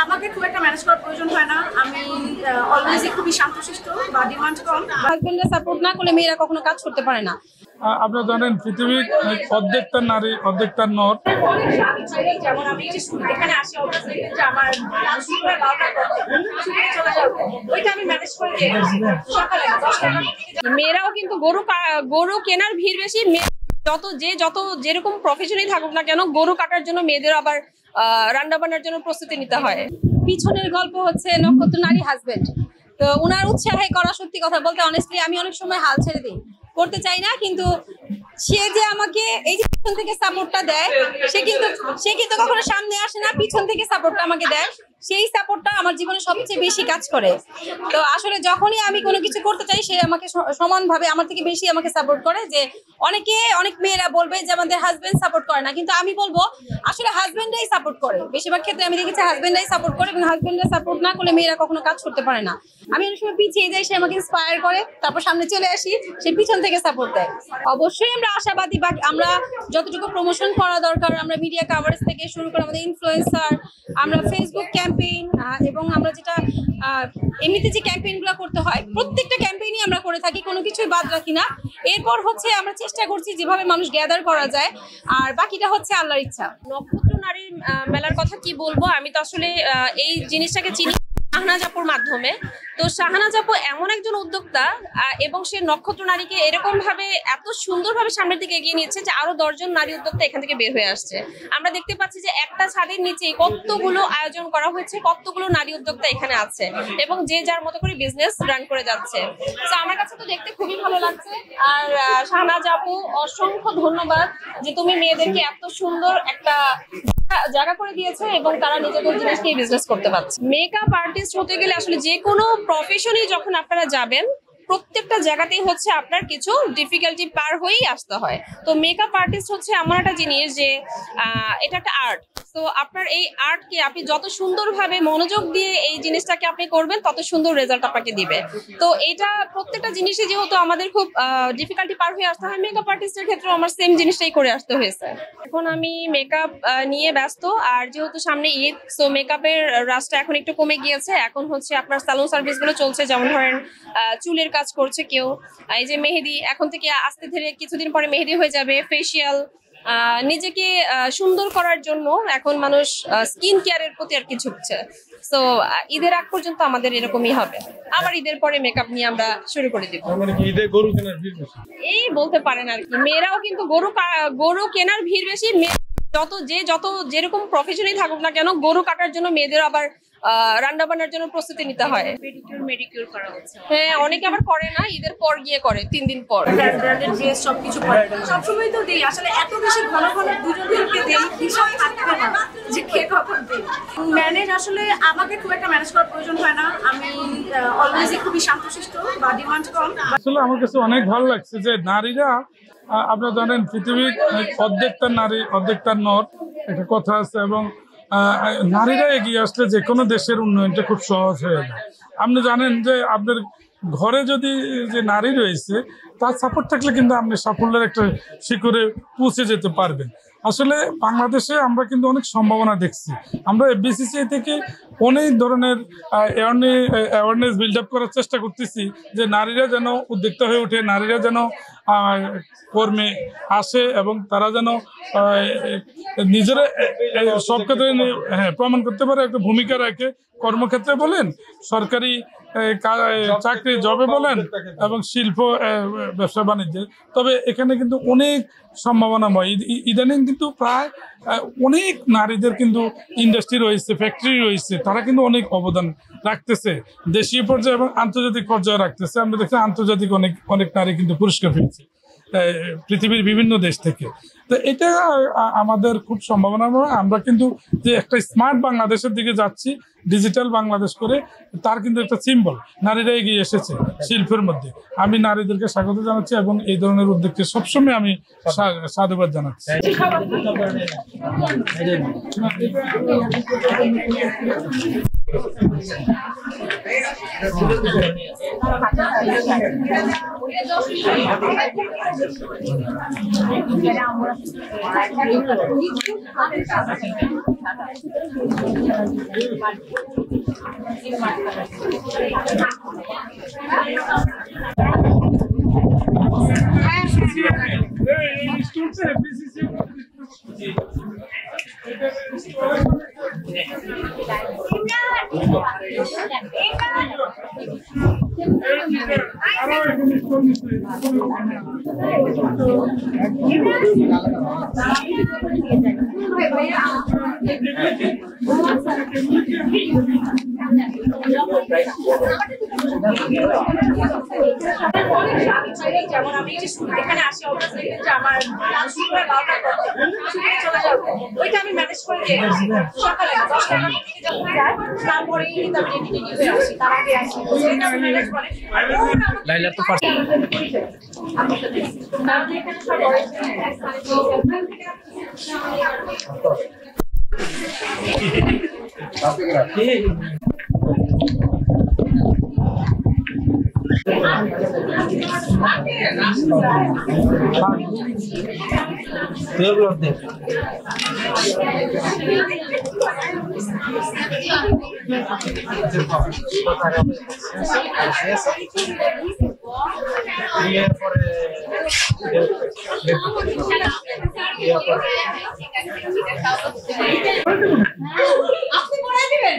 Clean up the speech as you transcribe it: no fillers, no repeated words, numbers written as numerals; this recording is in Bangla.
আমাকে খুব একটা ম্যানেজ করার প্রয়োজন হয় না। আমি অলওয়েজই খুবই শান্তশিষ্ট বা ডিমান্ড কম। হাজবেন্ডের সাপোর্ট না করলে মেয়েরা কখনো কাজ করতে পারে না। আপনারা জানেন পৃথিবীর অর্ধেকটা নারী অর্ধেকটা নর। যেমন আমি এখানে আসি আমার ওইটা আমি ম্যানেজ করে দিই সকালে 10 টাকা। মেয়েরাও কিন্তু গরু কেনার ভিড় বেশি। যত যেরকম প্রফেশনই থাকুক না কেন, গরু কাটার জন্য মেয়েদের আবার রান্না বান্নার জন্য প্রস্তুতি নিতে হয়। পিছনের গল্প হচ্ছে নক্ষত্র নারী হাজবেন্ড। তো উনার উৎসাহে করা, সত্যি কথা বলতে অনেস্টলি আমি অনেক সময় হাল ছেড়ে দিই, করতে চাই না, কিন্তু সে যে আমাকে এই যে পিছন থেকে সাপোর্টটা দেয়, সে কিন্তু কখনো সামনে আসে না, পিছন থেকে সাপোর্টটা আমাকে দেয়। সেই সাপোর্টটা আমার জীবনে সবচেয়ে বেশি কাজ করে। তো আসলে যখনই আমি কোনো কিছু করতে চাই, সে আমাকে সমানভাবে আমার থেকে বেশি আমাকে সাপোর্ট করে। যে অনেক মেয়েরা বলবে যে আমাদের হাজবেন্ড সাপোর্ট করে না, কিন্তু আমি বলবো আসলে হাজবেন্ডরাই সাপোর্ট করে। বেশিরভাগ ক্ষেত্রে আমি দেখেছি হাজবেন্ডরাই সাপোর্ট করে, এবং হাজবেন্ডরা সাপোর্ট না করলে মেয়েরা কখনো কাজ করতে পারে না। আমি অনেক সময় পিছিয়ে যাই, সে আমাকে ইন্সপায়ার করে, তারপর সামনে চলে আসি, সে পিছন থেকে সাপোর্ট দেয়। অবশ্যই আমরা আশাবাদী, বা আমরা যতটুকু প্রমোশন করা দরকার, আমরা মিডিয়া কাভারেজ থেকে শুরু করে আমাদের ইনফ্লুয়েন্সার, আমরা ফেসবুক ক্যাম্পেইন, এবং আমরা যেটা এমনিতে যে ক্যাম্পেইনগুলো করতে হয় প্রত্যেকটা ক্যাম্পেইনই আমরা করে থাকি, কোনো কিছুই বাদ রাখি না। এরপর হচ্ছে আমরা চেষ্টা করছি যেভাবে মানুষ গ্যাদার করা যায়, আর বাকিটা হচ্ছে আল্লাহর ইচ্ছা। নক্ষত্র নারীর মেলার কথা কি বলবো, আমি তো আসলে এই জিনিসটাকে চিনি শাহনাজ আপুর মাধ্যমে। তো শাহনাজ আপু এমন একজন উদ্যোক্তা, এবং সে নক্ষত্র নারীকে এরকম ভাবে এত সুন্দরভাবে সামনের দিকে এগিয়ে নিচ্ছে যে আরো 10 জন নারী উদ্যোক্তা এখান থেকে বের হয়ে আসছে। আমরা দেখতে পাচ্ছি যে একটা ছাদের নিচে কতগুলো আয়োজন করা হয়েছে, কতগুলো নারী উদ্যোক্তা এখানে আছে, এবং যে যার মতো করে বিজনেস রান করে যাচ্ছে। তো আমার কাছে তো দেখতে খুবই ভালো লাগছে। আর শাহনাজ আপু, অসংখ্য ধন্যবাদ যে তুমি মেয়েদেরকে এত সুন্দর একটা জায়গা করে দিয়েছে, এবং তারা নিজেদের জিনিস নিয়ে বিজনেস করতে পারছে। মেকআপ আর্টিস্ট হতে গেলে আসলে যে কোনো প্রফেশনে যখন আপনারা যাবেন, প্রত্যেকটা জায়গাতেই হচ্ছে আপনার কিছু ডিফিকাল্টি পার হয়েই আসতে হয়। তো মেকআপ আর্টিস্ট হচ্ছে এমন একটা জিনিস যে এটা একটা আর্ট। তো আপনার এই আর্টকে আপনি যত সুন্দরভাবে মনোযোগ দিয়ে এই জিনিসটাকে আপনি করবেন, তত সুন্দর রেজাল্ট আপনাকে দিবে। তো এটা প্রত্যেকটা জিনিসে যেহেতু আমাদের খুব ডিফিকাল্টি পার হয়ে আসতে হয়, মেকআপ আর্টিস্টের ক্ষেত্রে আমার সেম জিনিসটাই করে আসতে হয়েছে। এখন আমি মেকআপ নিয়ে ব্যস্ত, আর যেহেতু সামনে ঈদ, সো মেকআপের রাশটা এখন একটু কমে গিয়েছে। এখন হচ্ছে আপনার সালুন সার্ভিসগুলো চলছে, যেমন ধরেন চুলের কাজ করছে কেউ, এই যে মেহেদি, এখন থেকে আস্তে ধীরে কিছুদিন পরে মেহেদি হয়ে যাবে, ফেসিয়াল, নিজেকে সুন্দর করার জন্য এখন মানুষ স্কিন কেয়ারের প্রতি আর কি ঝুঁকছে। তো ঈদের আগ পর্যন্ত আমাদের এরকমই হবে, আবার ঈদের পরে মেকআপ নিয়ে আমরা শুরু করে দিব। এই বলতে পারেন আর কি, মেয়েরাও কিন্তু গরু কেনার ভিড় বেশি। যত যেরকম প্রফেশনই থাকুক না কেন, গরু কাটার জন্য মেয়েদের আবার রান্না বান্নার জন্য প্রস্তুতি নিতে হয়। মেডিকিউর করা হচ্ছে। হ্যাঁ, অনেকে আবার করে না, ঈদের পর গিয়ে করে, 3 দিন পর। ব্র্যান্ডেড ড্রেস সবকিছু পরে সবসময় তো দেই, আসলে এত বেশি ঘন ঘন দুজনকে দেই, হিসাব থাকবে না যে কে কখন দেই। ম্যানেজ আসলে আমাকে খুব একটা ম্যানেজ করার প্রয়োজন হয় না। আমি অলওয়েজই খুবই শান্তশিষ্ট বা ডিমান্ড কম। আসলে আমার কাছে অনেক ভালো লাগছে যে নারীরা, আপনারা জানেন পৃথিবীর অর্ধেকটা নারী অর্ধেকটা নর, একটা কথা আছে, এবং নারীরা এগিয়ে আসলে যে কোনো দেশের উন্নয়নটা খুব সহজ হয়ে যায়। আপনি জানেন যে আপনার ঘরে যদি যে নারী রয়েছে, তার সাপোর্ট থাকলে কিন্তু আপনি সাফল্যের একটা শিখরে পৌঁছে যেতে পারবেন। আসলে বাংলাদেশে আমরা কিন্তু অনেক সম্ভাবনা দেখছি। আমরা বিসিসিআই থেকে অনেক ধরনের অ্যাওয়ারনেস বিল্ড আপ করার চেষ্টা করতেছি যে নারীরা যেন উদ্যোক্তা হয়ে ওঠে, নারীরা যেন কর্মে আসে, এবং তারা যেন নিজেরা সব ক্ষেত্রে প্রমাণ করতে পারে, একটা ভূমিকা রাখে। কর্মক্ষেত্রে বলেন, সরকারি চাকরি জবে বলেন, এবং শিল্প ব্যবসা বাণিজ্যে। তবে এখানে কিন্তু অনেক সম্ভাবনাময়। ইদানিং কিন্তু প্রায় অনেক নারীদের কিন্তু ইন্ডাস্ট্রি রয়েছে, ফ্যাক্টরি রয়েছে, তারা কিন্তু অনেক অবদান রাখতেছে দেশীয় পর্যায়ে এবং আন্তর্জাতিক পর্যায়ে রাখতেছে। আমরা দেখছি আন্তর্জাতিক অনেক নারী কিন্তু পুরস্কার পেয়েছে পৃথিবীর বিভিন্ন দেশ থেকে। তো এটা আমাদের খুব সম্ভাবনা। আমরা কিন্তু যে একটা স্মার্ট বাংলাদেশের দিকে যাচ্ছি, ডিজিটাল বাংলাদেশ করে, তার কিন্তু একটা সিম্বল নারীরা এগিয়ে এসেছে শিল্পের মধ্যে। আমি নারীদেরকে স্বাগত জানাচ্ছি, এবং এই ধরনের উদ্যোগকে সবসময় আমি সাধুবাদ জানাচ্ছি। যেমন আমি এখানে আসি অবশ্যই দেখবেন যে আমার ক্লাস শুরু হয় 12টার পর চলে যাবো, ওইটা আমি ম্যানেজ করে দিই সকালে 10টা থেকে যখন যাই তারপরে কিন্তু আমি রেডি হয়ে আসি, তার আগে আসি সেটা আমি ম্যানেজ করে লাইলা তো ফার্স্ট আপনি পড়াই দিবেন।